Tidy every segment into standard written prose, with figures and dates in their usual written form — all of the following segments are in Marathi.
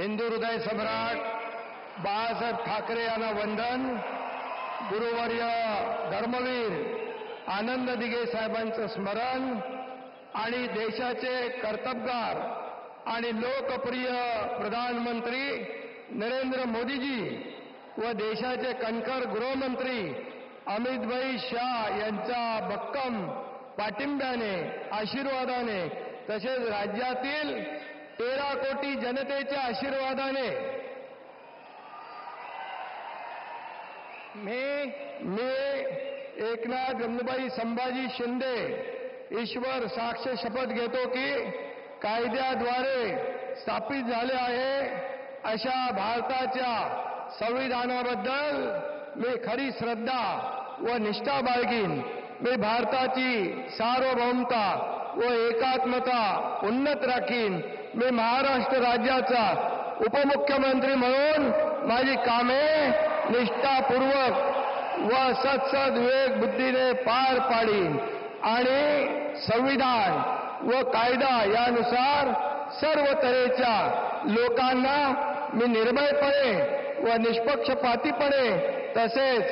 हिंदू हृदय सम्राट बाळासाहेब ठाकरे यांना वंदन. गुरुवर्य धर्मवीर आनंद दिघे साहेबांचं स्मरण आणि देशाचे कर्तबगार आणि लोकप्रिय प्रधानमंत्री नरेंद्र मोदीजी व देशाचे कणखर गृहमंत्री अमितभाई शाह यांच्या भक्कम पाठिंब्याने, आशीर्वादाने, तसेच राज्यातील 13 कोटी जनतेच्या आशीर्वादाने मी एकनाथ गंगूबाई संभाजी शिंदे ईश्वर साक्ष शपथ घेतो की कायद्याद्वारे स्थापित झाले आहे अशा भारताच्या संविधानाबद्दल मी खरी श्रद्धा व निष्ठा बाळगीन. मी भारताची सार्वभौमता व एकात्मता उन्नत राखीन. मी महाराष्ट्र राज्याचा उपमुख्यमंत्री म्हणून माझी कामे निष्ठापूर्वक व सत्सद विवेक बुद्धीने पार पाडीन आणि संविधान व कायदा यानुसार सर्व तऱ्हेच्या लोकांना मी निर्भयपणे व निष्पक्षपातीपणे तसेच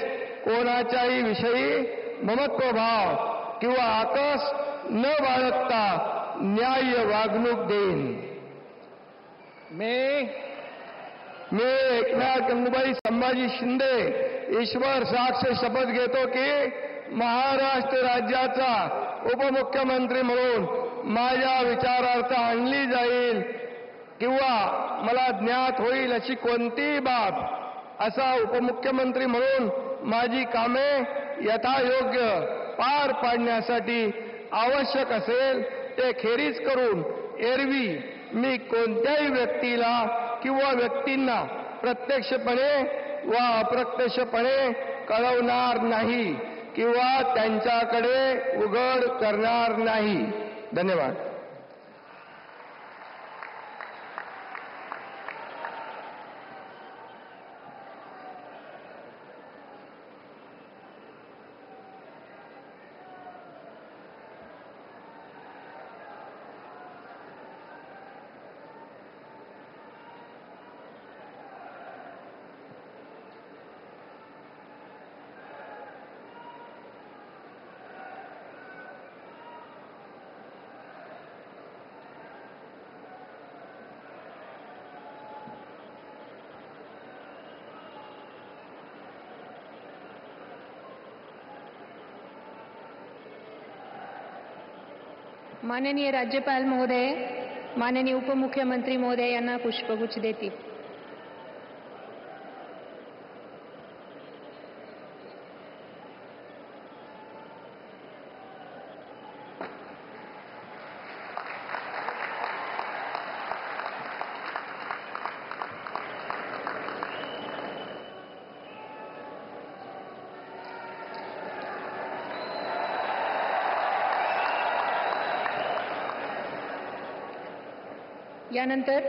कोणाच्याही विषयी ममत्वभाव किंवा आकस न बाळगता न्याय्य वागणूक देईन. मी एकनाथ गंगूबाई संभाजी शिंदे ईश्वर साक्ष शपथ घेतो की महाराष्ट्र राज्याचा उपमुख्यमंत्री म्हणून माझ्या विचारार्थ आणली जाईल किंवा मला ज्ञात होईल अशी कोणतीही बाब असा उपमुख्यमंत्री म्हणून माझी कामे यथायोग्य पार पाडण्यासाठी आवश्यक असेल ते खेरीज करून एरवी मी कोणत्याही व्यक्तीला किंवा व्यक्तींना प्रत्यक्षपणे व अप्रत्यक्षपणे कळवणार नाही किंवा त्यांच्याकडे उघड करणार नाही. धन्यवाद. माननीय राज्यपाल महोदय, माननीय उपमुख्यमंत्री महोदय यांना पुष्पगुच्छ देतील. यानंतर